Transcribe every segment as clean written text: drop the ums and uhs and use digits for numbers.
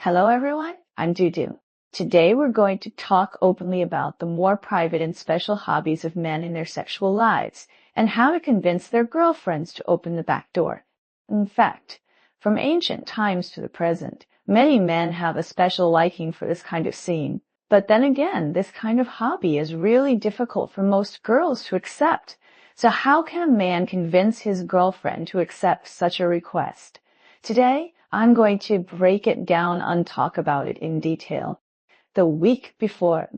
Hello everyone, I'm Dudu. Today we're going to talk openly about the more private and special hobbies of men in their sexual lives and how to convince their girlfriends to open the back door. In fact, from ancient times to the present, many men have a special liking for this kind of scene. But then again, this kind of hobby is really difficult for most girls to accept. So how can a man convince his girlfriend to accept such a request? Today, I'm going to break it down and talk about it in detail. The week before,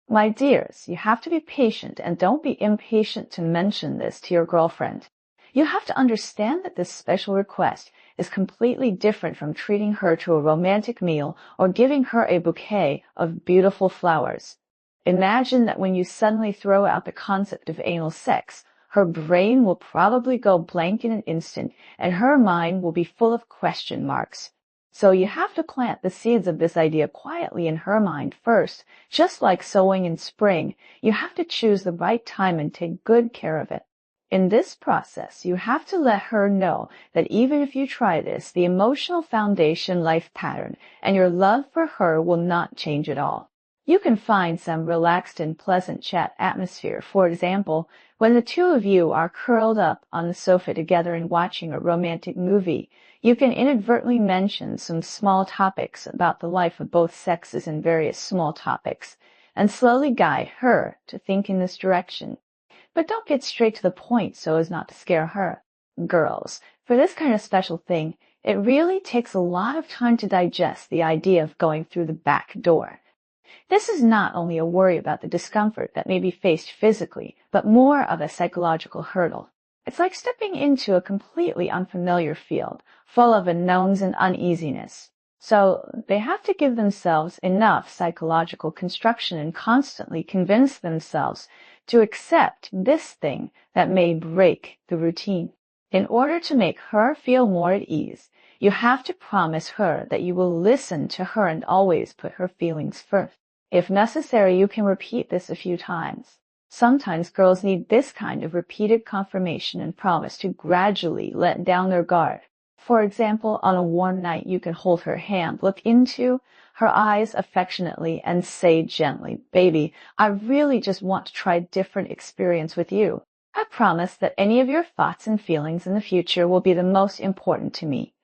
my dears, you have to be patient and don't be impatient to mention this to your girlfriend. You have to understand that this special request is completely different from treating her to a romantic meal or giving her a bouquet of beautiful flowers. Imagine that when you suddenly throw out the concept of anal sex, her brain will probably go blank in an instant, and her mind will be full of question marks. So you have to plant the seeds of this idea quietly in her mind first. Just like sowing in spring, you have to choose the right time and take good care of it. In this process, you have to let her know that even if you try this, the emotional foundation life pattern and your love for her will not change at all. You can find some relaxed and pleasant chat atmosphere. For example, when the two of you are curled up on the sofa together and watching a romantic movie, you can inadvertently mention some small topics about the life of both sexes and various small topics, and slowly guide her to think in this direction. But don't get straight to the point so as not to scare her. Girls, for this kind of special thing, it really takes a lot of time to digest the idea of going through the back door. This is not only a worry about the discomfort that may be faced physically, but more of a psychological hurdle. It's like stepping into a completely unfamiliar field, full of unknowns and uneasiness. So they have to give themselves enough psychological construction and constantly convince themselves to accept this thing that may break the routine. In order to make her feel more at ease, you have to promise her that you will listen to her and always put her feelings first. If necessary, you can repeat this a few times. Sometimes girls need this kind of repeated confirmation and promise to gradually let down their guard. For example, on a warm night, you can hold her hand, look into her eyes affectionately, and say gently, "Baby, I really just want to try a different experience with you. I promise that any of your thoughts and feelings in the future will be the most important to me.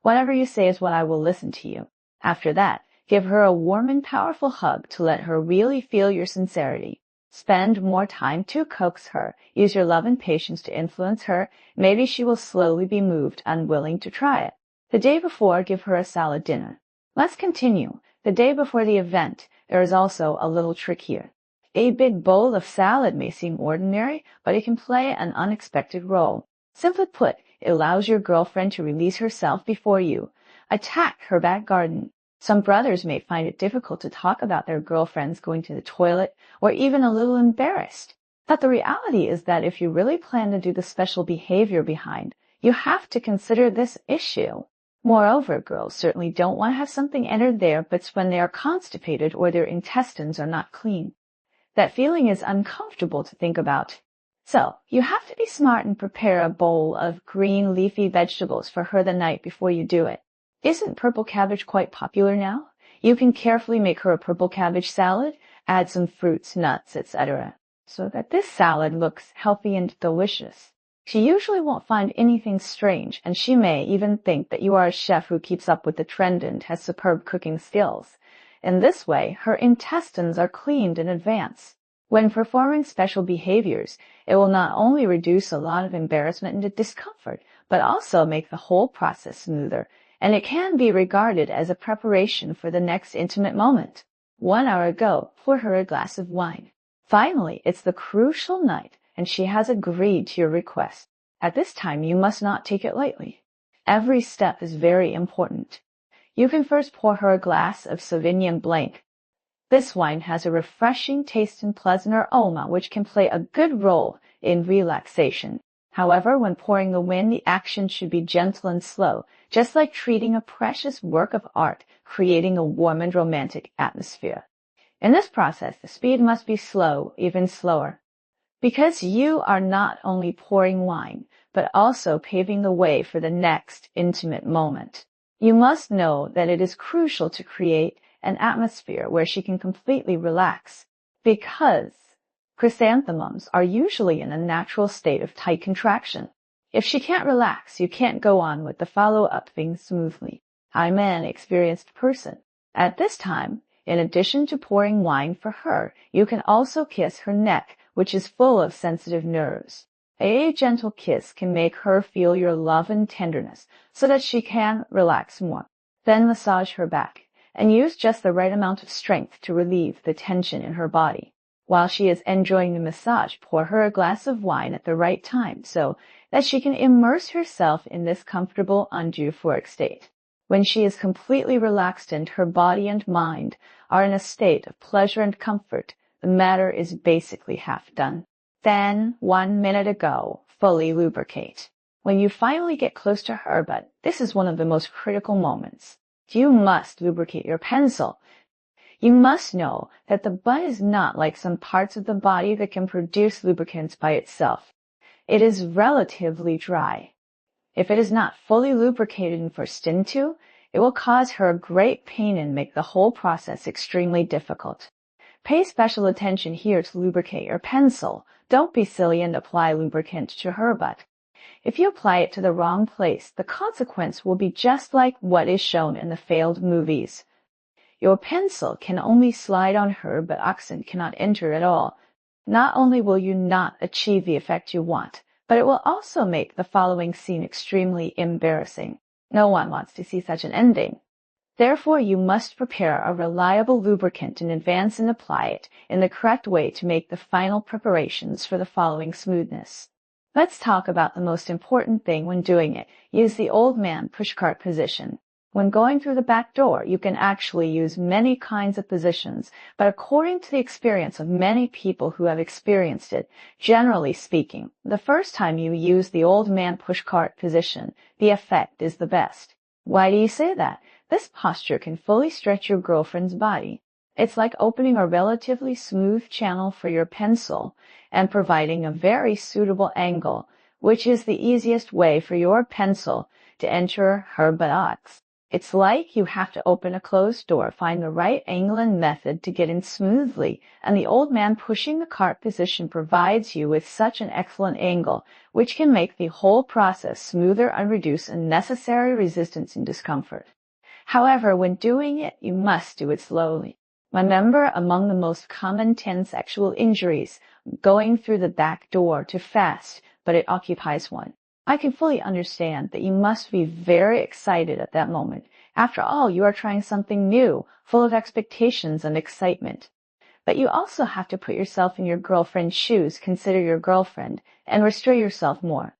Whatever you say is what I will listen to you." After that, give her a warm and powerful hug to let her really feel your sincerity. Spend more time to coax her. Use your love and patience to influence her. Maybe she will slowly be moved and willing to try it. The day before, give her a salad dinner. Let's continue. The day before the event, there is also a little trick here. A big bowl of salad may seem ordinary, but it can play an unexpected role. Simply put, it allows your girlfriend to release herself before you. Attack her back garden. Some brothers may find it difficult to talk about their girlfriends going to the toilet or even a little embarrassed. But the reality is that if you really plan to do the special behavior behind, you have to consider this issue. Moreover, girls certainly don't want to have something enter their butts when they are constipated or their intestines are not clean. That feeling is uncomfortable to think about. So, you have to be smart and prepare a bowl of green leafy vegetables for her the night before you do it. Isn't purple cabbage quite popular now? You can carefully make her a purple cabbage salad, add some fruits, nuts, etc., so that this salad looks healthy and delicious. She usually won't find anything strange, and she may even think that you are a chef who keeps up with the trend and has superb cooking skills. In this way, her intestines are cleaned in advance. When performing special behaviors, it will not only reduce a lot of embarrassment and discomfort, but also make the whole process smoother, and it can be regarded as a preparation for the next intimate moment. 1 hour ago, pour her a glass of wine. Finally, it's the crucial night, and she has agreed to your request. At this time, you must not take it lightly. Every step is very important. You can first pour her a glass of Sauvignon Blanc. This wine has a refreshing taste and pleasant aroma which can play a good role in relaxation. However, when pouring the wine, the action should be gentle and slow, just like treating a precious work of art, creating a warm and romantic atmosphere. In this process, the speed must be slow, even slower. Because you are not only pouring wine, but also paving the way for the next intimate moment. You must know that it is crucial to create an atmosphere where she can completely relax, because chrysanthemums are usually in a natural state of tight contraction. If she can't relax, you can't go on with the follow-up things smoothly. I'm an experienced person. At this time, in addition to pouring wine for her, you can also kiss her neck, which is full of sensitive nerves. A gentle kiss can make her feel your love and tenderness so that she can relax more. Then massage her back and use just the right amount of strength to relieve the tension in her body. While she is enjoying the massage, pour her a glass of wine at the right time so that she can immerse herself in this comfortable euphoric state. When she is completely relaxed and her body and mind are in a state of pleasure and comfort, the matter is basically half done. Then, 1 minute ago, fully lubricate. When you finally get close to her butt, this is one of the most critical moments. You must lubricate your pencil. You must know that the butt is not like some parts of the body that can produce lubricants by itself. It is relatively dry. If it is not fully lubricated and forced into, it will cause her great pain and make the whole process extremely difficult. Pay special attention here to lubricate your pencil. Don't be silly and apply lubricant to her butt. If you apply it to the wrong place, the consequence will be just like what is shown in the failed movies. Your pencil can only slide on her, but oxygen cannot enter at all. Not only will you not achieve the effect you want, but it will also make the following scene extremely embarrassing. No one wants to see such an ending. Therefore, you must prepare a reliable lubricant in advance and apply it in the correct way to make the final preparations for the following smoothness. Let's talk about the most important thing when doing it. Use the old man pushcart position. When going through the back door, you can actually use many kinds of positions, but according to the experience of many people who have experienced it, generally speaking, the first time you use the old man pushcart position, the effect is the best. Why do you say that? This posture can fully stretch your girlfriend's body. It's like opening a relatively smooth channel for your pencil and providing a very suitable angle, which is the easiest way for your pencil to enter her buttocks. It's like you have to open a closed door, find the right angle and method to get in smoothly, and the old man pushing the cart position provides you with such an excellent angle, which can make the whole process smoother and reduce unnecessary resistance and discomfort. However, when doing it, you must do it slowly. Remember, among the most common 10 sexual injuries, going through the back door too fast, but it occupies one. I can fully understand that you must be very excited at that moment. After all, you are trying something new, full of expectations and excitement. But you also have to put yourself in your girlfriend's shoes, consider your girlfriend, and restrain yourself more.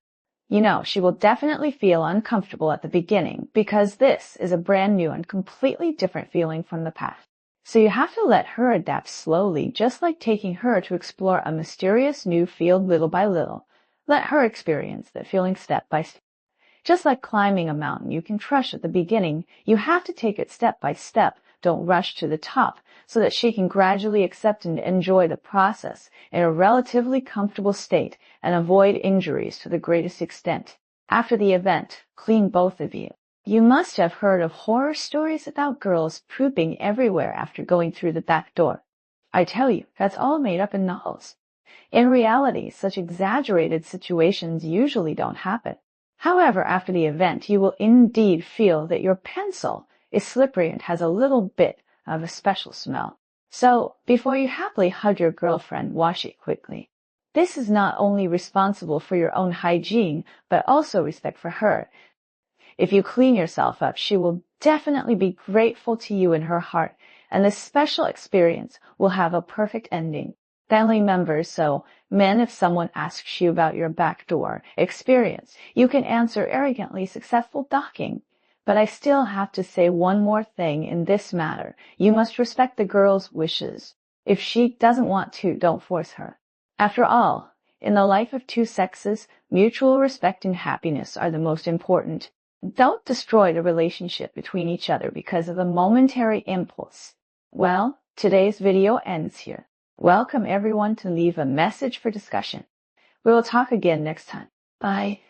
You know, she will definitely feel uncomfortable at the beginning because this is a brand new and completely different feeling from the past. So you have to let her adapt slowly, just like taking her to explore a mysterious new field little by little. Let her experience that feeling step by step. Just like climbing a mountain you can crush at the beginning, you have to take it step by step. Don't rush to the top so that she can gradually accept and enjoy the process in a relatively comfortable state and avoid injuries to the greatest extent. After the event, clean both of you. You must have heard of horror stories about girls pooping everywhere after going through the back door. I tell you, that's all made up in novels. In reality, such exaggerated situations usually don't happen. However, after the event, you will indeed feel that your pencil is slippery and has a little bit of a special smell. So, before you happily hug your girlfriend, wash it quickly. This is not only responsible for your own hygiene, but also respect for her. If you clean yourself up, she will definitely be grateful to you in her heart, and this special experience will have a perfect ending. Family members, so men, if someone asks you about your backdoor experience, you can answer arrogantly successful docking. But I still have to say one more thing in this matter. You must respect the girl's wishes. If she doesn't want to, don't force her. After all, in the life of two sexes, mutual respect and happiness are the most important. Don't destroy the relationship between each other because of a momentary impulse. Well, today's video ends here. Welcome everyone to leave a message for discussion. We will talk again next time. Bye.